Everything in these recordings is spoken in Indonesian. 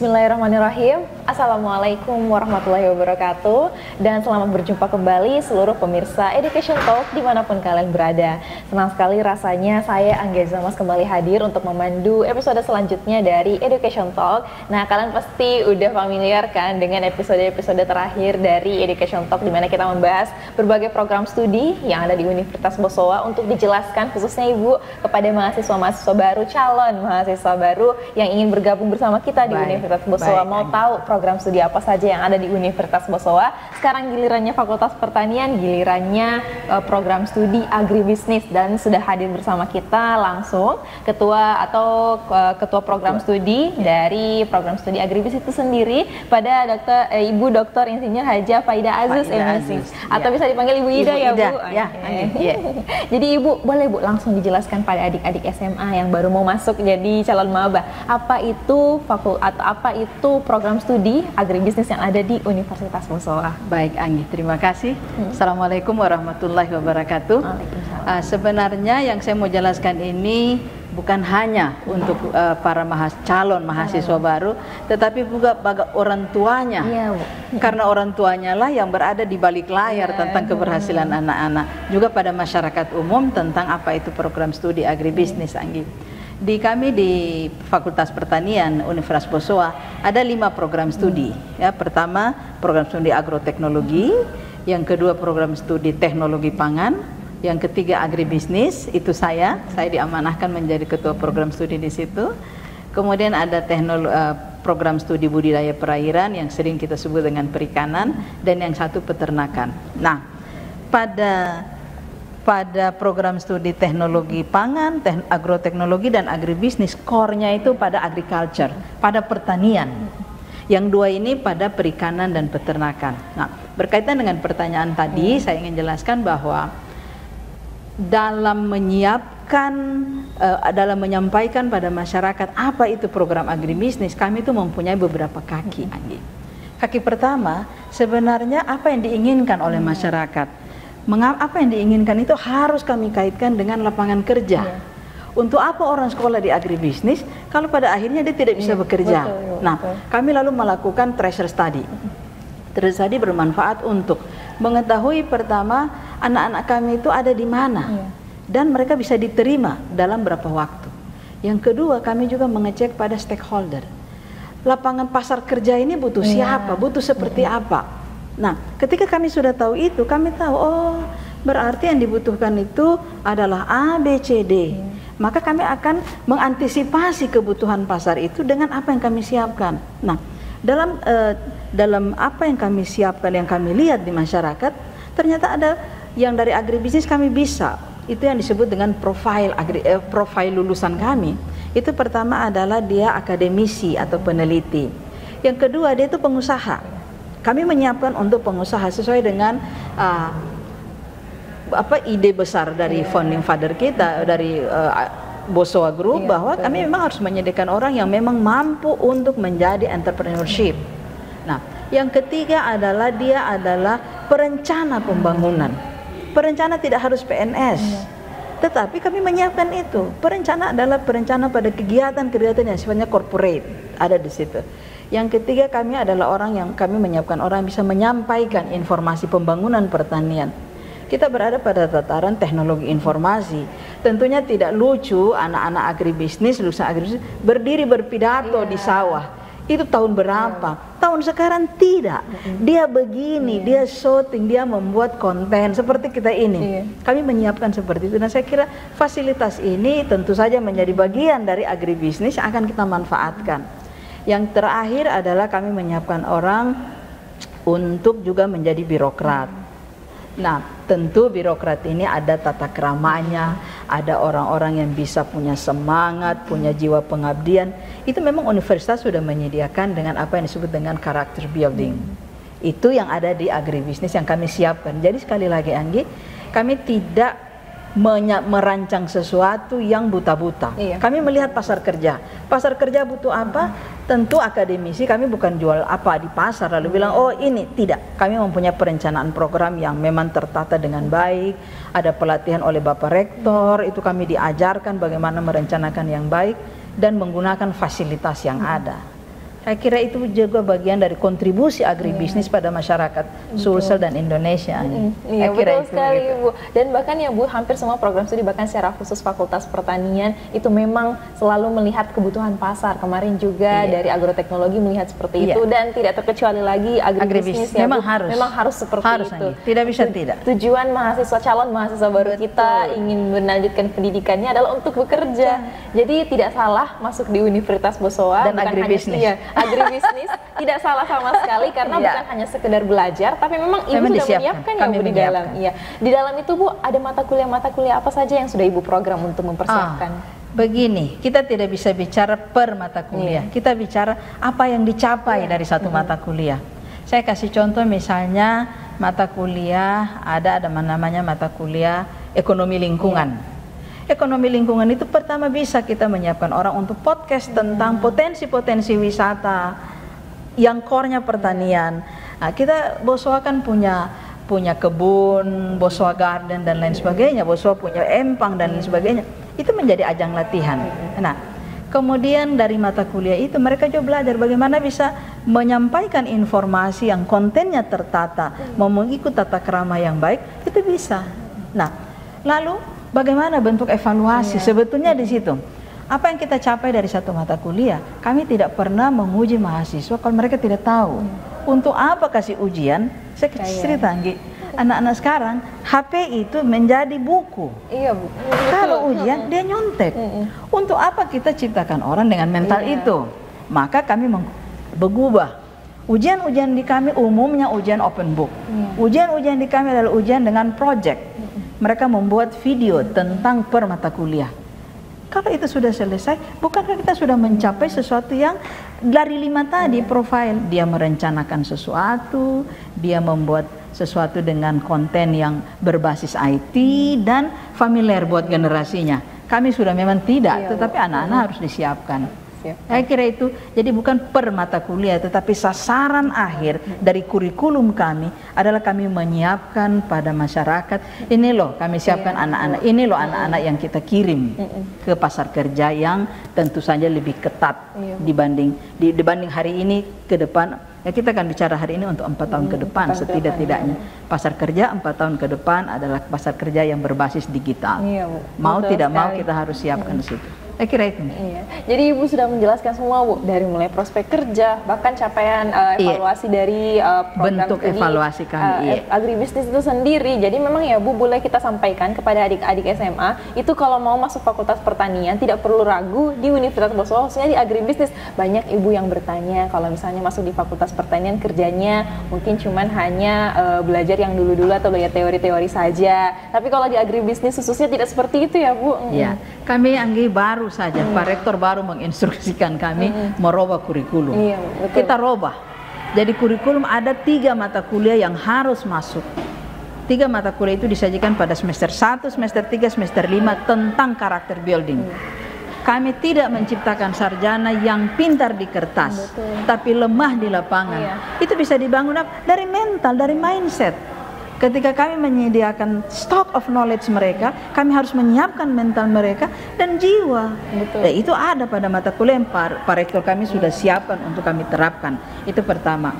Bismillahirrahmanirrahim. Assalamualaikum warahmatullahi wabarakatuh. Dan selamat berjumpa kembali seluruh pemirsa Education Talk dimanapun kalian berada. Senang sekali rasanya saya Angga Zamas kembali hadir untuk memandu episode selanjutnya dari Education Talk. Nah, kalian pasti udah familiar kan dengan episode-episode terakhir dari Education Talk, di mana kita membahas berbagai program studi yang ada di Universitas Bosowa untuk dijelaskan khususnya Ibu kepada mahasiswa-mahasiswa baru, calon mahasiswa baru yang ingin bergabung bersama kita di Universitas Bosowa. Mau tahu program studi apa saja yang ada di Universitas Bosowa? Sekarang gilirannya Fakultas Pertanian, gilirannya program studi agribisnis, dan sudah hadir bersama kita langsung ketua ketua program studi dari program studi agribisnis itu sendiri, pada Ibu Dr. Insinyur Haja Faida Aziz MSc, atau bisa dipanggil Ibu Ida, ya Bu. Jadi Ibu boleh Bu langsung dijelaskan pada adik-adik SMA yang baru mau masuk jadi calon maba, apa itu apa itu program studi agribisnis yang ada di Universitas Bosowa? Baik Anggi, terima kasih. Assalamualaikum warahmatullahi wabarakatuh. Sebenarnya yang saya mau jelaskan ini bukan hanya untuk para calon mahasiswa baru, tetapi juga bagi orang tuanya. Karena orang tuanya lah yang berada di balik layar tentang keberhasilan anak-anak, juga pada masyarakat umum tentang apa itu program studi agribisnis, Anggi. Kami di Fakultas Pertanian Universitas Bosowa ada 5 program studi. Ya, pertama program studi agroteknologi, yang kedua program studi teknologi pangan, yang ketiga agribisnis, itu saya diamanahkan menjadi ketua program studi di situ. Kemudian ada program studi budidaya perairan yang sering kita sebut dengan perikanan, dan yang satu peternakan. Nah, pada program studi teknologi pangan, agroteknologi dan agribisnis, core-nya itu pada agriculture, pada pertanian. Yang dua ini pada perikanan dan peternakan. Nah, berkaitan dengan pertanyaan tadi, saya ingin jelaskan bahwa dalam menyampaikan pada masyarakat apa itu program agribisnis, kami itu mempunyai beberapa kaki, Anggi. Kaki pertama, sebenarnya apa yang diinginkan oleh masyarakat. Apa yang diinginkan itu harus kami kaitkan dengan lapangan kerja. Untuk apa orang sekolah di agribisnis kalau pada akhirnya dia tidak bisa bekerja? Kami lalu melakukan treasure study. Treasure study bermanfaat untuk mengetahui pertama anak-anak kami itu ada di mana dan mereka bisa diterima dalam berapa waktu. Yang kedua, kami juga mengecek pada stakeholder. Lapangan pasar kerja ini butuh siapa, butuh seperti apa. Nah, ketika kami sudah tahu itu, kami tahu, oh berarti yang dibutuhkan itu adalah A, B, C, D. Maka kami akan mengantisipasi kebutuhan pasar itu dengan apa yang kami siapkan. Nah, dalam apa yang kami siapkan, yang kami lihat di masyarakat, ternyata ada yang dari agribisnis kami bisa. Itu yang disebut dengan profil lulusan kami. Itu pertama adalah dia akademisi atau peneliti. Yang kedua, dia itu pengusaha. Kami menyiapkan untuk pengusaha sesuai dengan ide besar dari founding father kita, dari Bosowa Group, bahwa kami memang harus menyediakan orang yang memang mampu untuk menjadi entrepreneurship. Nah, yang ketiga adalah dia adalah perencana pembangunan. Perencana tidak harus PNS, tetapi kami menyiapkan itu. Perencana adalah perencana pada kegiatan-kegiatan yang sifatnya corporate, ada di situ. Yang ketiga, kami adalah kami menyiapkan orang yang bisa menyampaikan informasi pembangunan pertanian. Kita berada pada tataran teknologi informasi. Tentunya tidak lucu anak-anak agribisnis, lulusan agribisnis berdiri berpidato di sawah. Itu tahun berapa? Tahun sekarang tidak. Dia begini, dia shooting, dia membuat konten seperti kita ini. Kami menyiapkan seperti itu. Nah, saya kira fasilitas ini tentu saja menjadi bagian dari agribisnis yang akan kita manfaatkan. Yang terakhir adalah kami menyiapkan orang untuk juga menjadi birokrat. Nah, tentu birokrat ini ada tata keramanya, ada orang-orang yang bisa punya semangat, punya jiwa pengabdian. Itu memang universitas sudah menyediakan dengan apa yang disebut dengan character building. Itu yang ada di agribisnis yang kami siapkan. Jadi sekali lagi, Anggi, kami tidak merancang sesuatu yang buta-buta. Kami melihat pasar kerja. Pasar kerja butuh apa? Tentu akademisi kami bukan jual apa di pasar lalu bilang oh ini, tidak. Kami mempunyai perencanaan program yang memang tertata dengan baik. Ada pelatihan oleh Bapak Rektor, itu kami diajarkan bagaimana merencanakan yang baik dan menggunakan fasilitas yang ada. Saya kira itu juga bagian dari kontribusi agribisnis pada masyarakat Sulsel dan Indonesia. Iya, betul sekali Bu. Dan bahkan ya Bu, hampir semua program studi bahkan secara khusus Fakultas Pertanian itu memang selalu melihat kebutuhan pasar. Kemarin juga dari agroteknologi melihat seperti itu, dan tidak terkecuali lagi agribisnis ya memang Bu. Memang harus seperti itu. Tidak bisa tidak. Tujuan mahasiswa calon mahasiswa baru kita ingin melanjutkan pendidikannya adalah untuk bekerja. Jadi tidak salah masuk di Universitas Bosowa dan agribisnis. Agribisnis tidak salah sama sekali karena bukan hanya sekedar belajar, tapi memang Ibu sudah menyiapkan ya Bu di dalam. Iya. Di dalam itu Bu ada mata kuliah apa saja yang sudah Ibu program untuk mempersiapkan? Begini, kita tidak bisa bicara per mata kuliah. Kita bicara apa yang dicapai dari satu mata kuliah. Saya kasih contoh misalnya mata kuliah ada namanya mata kuliah ekonomi lingkungan. Ekonomi lingkungan itu pertama bisa kita menyiapkan orang untuk podcast tentang potensi-potensi wisata yang core-nya pertanian. Nah, kita Bosowa kan punya kebun, Bosowa Garden dan lain sebagainya, Bosowa punya empang dan lain sebagainya. Itu menjadi ajang latihan. Nah, kemudian dari mata kuliah itu mereka juga belajar bagaimana bisa menyampaikan informasi yang kontennya tertata, mau mengikut tata krama yang baik, itu bisa. Nah, lalu bagaimana bentuk evaluasi? Sebetulnya di situ. Apa yang kita capai dari satu mata kuliah? Kami tidak pernah menguji mahasiswa kalau mereka tidak tahu. Untuk apa kasih ujian? Saya cerita, anak-anak sekarang HP itu menjadi buku. Iya, Bu. Kalau ujian dia nyontek. Untuk apa kita ciptakan orang dengan mental itu? Maka kami berubah. Ujian-ujian di kami umumnya ujian open book. Ujian-ujian di kami adalah ujian dengan project. Mereka membuat video tentang per mata kuliah. Kalau itu sudah selesai, bukankah kita sudah mencapai sesuatu yang dari 5 tadi profil? Dia merencanakan sesuatu, dia membuat sesuatu dengan konten yang berbasis IT dan familiar buat generasinya. Kami sudah memang tidak, tetapi anak-anak harus disiapkan. Saya kira itu, jadi bukan per mata kuliah, tetapi sasaran akhir dari kurikulum kami adalah kami menyiapkan pada masyarakat, ini loh kami siapkan anak-anak, ini loh anak-anak yang kita kirim ke pasar kerja yang tentu saja lebih ketat dibanding hari ini ke depan. Ya, kita akan bicara hari ini untuk 4 tahun ke depan setidak-tidaknya. Pasar kerja 4 tahun ke depan adalah pasar kerja yang berbasis digital. Mau tidak mau kita harus siapkan di situ. Saya kira itu. Jadi Ibu sudah menjelaskan semua Bu, dari mulai prospek kerja, bahkan capaian evaluasi dari program bentuk evaluasi kami. Agribisnis itu sendiri. Jadi memang ya Bu, boleh kita sampaikan kepada adik-adik SMA itu kalau mau masuk Fakultas Pertanian tidak perlu ragu di Universitas Bosowa, khususnya di agribisnis. Banyak ibu yang bertanya kalau misalnya masuk di Fakultas Pertanian kerjanya mungkin cuman hanya belajar yang dulu-dulu atau belajar teori-teori saja. Tapi kalau di agribisnis khususnya tidak seperti itu ya Bu. Ya, kami Anggi baru saja Pak Rektor baru menginstruksikan kami merubah kurikulum. Kita robah. Jadi kurikulum ada 3 mata kuliah yang harus masuk. 3 mata kuliah itu disajikan pada semester 1, semester 3, semester 5 tentang karakter building. Kami tidak menciptakan sarjana yang pintar di kertas, tapi lemah di lapangan. Itu bisa dibangun dari mental, dari mindset. Ketika kami menyediakan stock of knowledge mereka, kami harus menyiapkan mental mereka dan jiwa. Dan itu ada pada mata kuliah yang Pak Rektor kami sudah siapkan untuk kami terapkan. Itu pertama.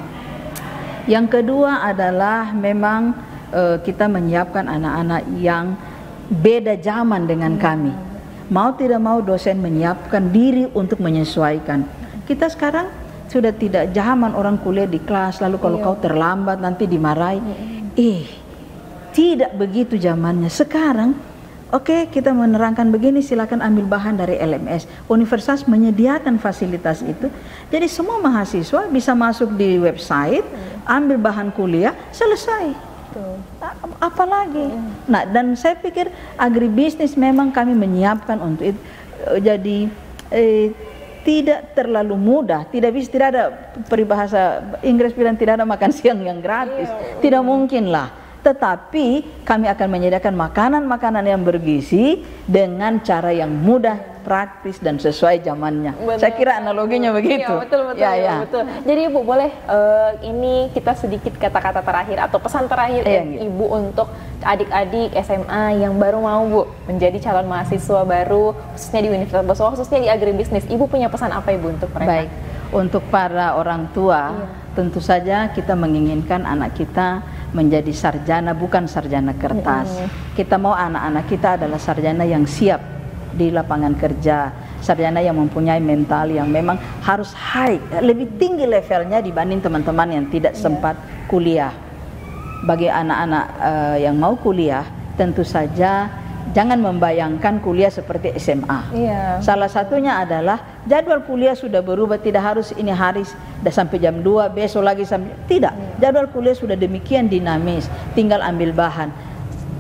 Yang kedua adalah memang kita menyiapkan anak-anak yang beda zaman dengan kami. Mau tidak mau dosen menyiapkan diri untuk menyesuaikan. Kita sekarang sudah tidak zaman orang kuliah di kelas, lalu kalau kau terlambat nanti dimarahi. Tidak begitu zamannya. Sekarang kita menerangkan begini, silakan ambil bahan dari LMS. Universitas menyediakan fasilitas itu. Jadi semua mahasiswa bisa masuk di website, ambil bahan kuliah, selesai. Apalagi. Nah, dan saya pikir agribisnis memang kami menyiapkan untuk itu. Jadi tidak terlalu mudah, tidak ada peribahasa Inggris bilang tidak ada makan siang yang gratis, tidak mungkin lah. Tetapi kami akan menyediakan makanan-makanan yang bergizi dengan cara yang mudah, praktis dan sesuai zamannya. Saya kira analoginya begitu. Betul. Jadi Ibu boleh ini kita sedikit kata-kata terakhir atau pesan terakhir Ibu untuk adik-adik SMA yang baru mau Bu menjadi calon mahasiswa baru khususnya di Universitas Bosowa, khususnya di agribisnis. Ibu punya pesan apa Ibu untuk mereka? Baik. Untuk para orang tua, tentu saja kita menginginkan anak kita menjadi sarjana, bukan sarjana kertas. Kita mau anak-anak kita adalah sarjana yang siap di lapangan kerja, sarjana yang mempunyai mental yang memang harus high, lebih tinggi levelnya dibanding teman-teman yang tidak sempat kuliah. Bagi anak-anak yang mau kuliah, tentu saja jangan membayangkan kuliah seperti SMA. Salah satunya adalah jadwal kuliah sudah berubah, tidak harus ini hari sampai jam 2, besok lagi sampai, tidak. Jadwal kuliah sudah demikian dinamis, tinggal ambil bahan,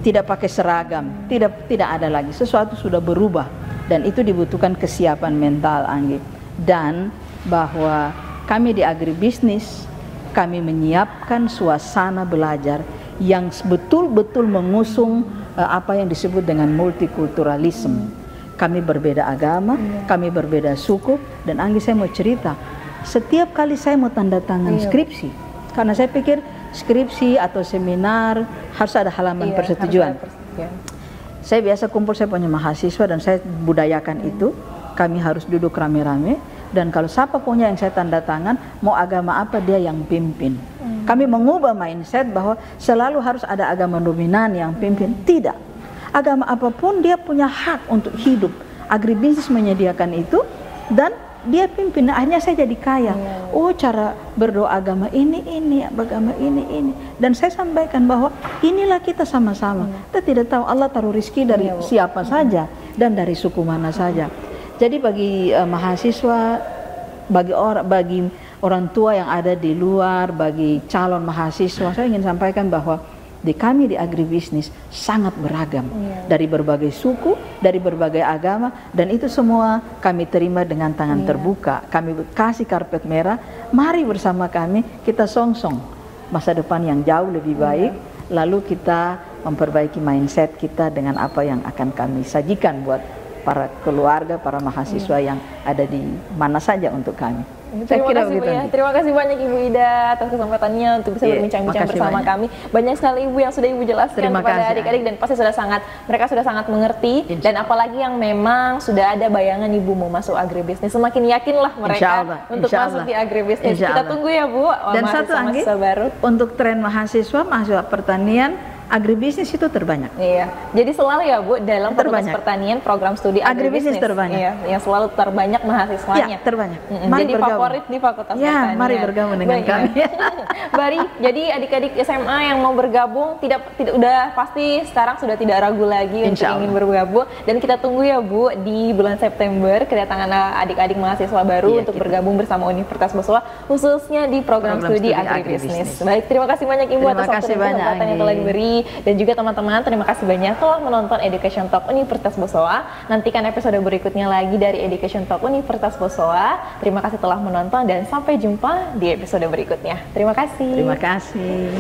tidak pakai seragam, tidak ada lagi, sesuatu sudah berubah, dan itu dibutuhkan kesiapan mental, Anggi. Dan bahwa kami di agribisnis, kami menyiapkan suasana belajar yang betul-betul mengusung apa yang disebut dengan multikulturalisme. Kami berbeda agama, kami berbeda suku, dan Anggi, saya mau cerita, setiap kali saya mau tanda tangan skripsi, karena saya pikir skripsi atau seminar harus ada halaman persetujuan. Saya biasa kumpul, saya punya mahasiswa dan saya budayakan itu, kami harus duduk rame-rame, dan kalau siapa punya yang saya tanda tangan, mau agama apa dia yang pimpin. Kami mengubah mindset bahwa selalu harus ada agama dominan yang pimpin. Tidak. Agama apapun dia punya hak untuk hidup. Agribisnis menyediakan itu dan dia pimpin. Akhirnya saya jadi kaya. Oh, cara berdoa agama ini, agama ini. Dan saya sampaikan bahwa inilah kita sama-sama. Kita tidak tahu Allah taruh rezeki dari siapa saja dan dari suku mana saja. Jadi bagi mahasiswa, bagi orang tua yang ada di luar, bagi calon mahasiswa, saya ingin sampaikan bahwa kami di agribisnis sangat beragam, dari berbagai suku, dari berbagai agama, dan itu semua kami terima dengan tangan terbuka. Kami kasih karpet merah, mari bersama kami kita songsong masa depan yang jauh lebih baik, lalu kita memperbaiki mindset kita dengan apa yang akan kami sajikan buat para keluarga, para mahasiswa yang ada di mana saja untuk kami. Terima kasih banyak Ibu Ida atas kesempatannya untuk bisa berbincang-bincang bersama kami. Banyak sekali Ibu yang sudah Ibu jelaskan kepada adik-adik, dan pasti mereka sudah sangat mengerti. Dan apalagi yang memang sudah ada bayangan Ibu mau masuk agribisnis, semakin yakinlah mereka untuk masuk di agribisnis. Kita tunggu ya Bu. Dan satu Anggi, untuk tren mahasiswa pertanian, agribisnis itu terbanyak. Jadi selalu ya Bu, dalam Fakultas Pertanian program studi agribisnis terbanyak. Yang selalu terbanyak mahasiswanya. Terbanyak. Jadi favorit di Fakultas Pertanian. Mari bergabung dengan kami. Bari, jadi adik-adik SMA yang mau bergabung tidak udah pasti sekarang sudah tidak ragu lagi untuk ingin bergabung, dan kita tunggu ya Bu di bulan September kedatangan adik-adik mahasiswa baru untuk bergabung bersama Universitas Boswa khususnya di program studi agribisnis. Baik, terima kasih banyak Ibu atas waktu dan kesempatan yang telah diberi. Dan juga teman-teman, terima kasih banyak telah menonton Education Talk Universitas Boswa. Nantikan episode berikutnya lagi dari Education Talk Universitas Boswa. Terima kasih telah menonton dan sampai jumpa di episode berikutnya. Terima kasih. Terima kasih.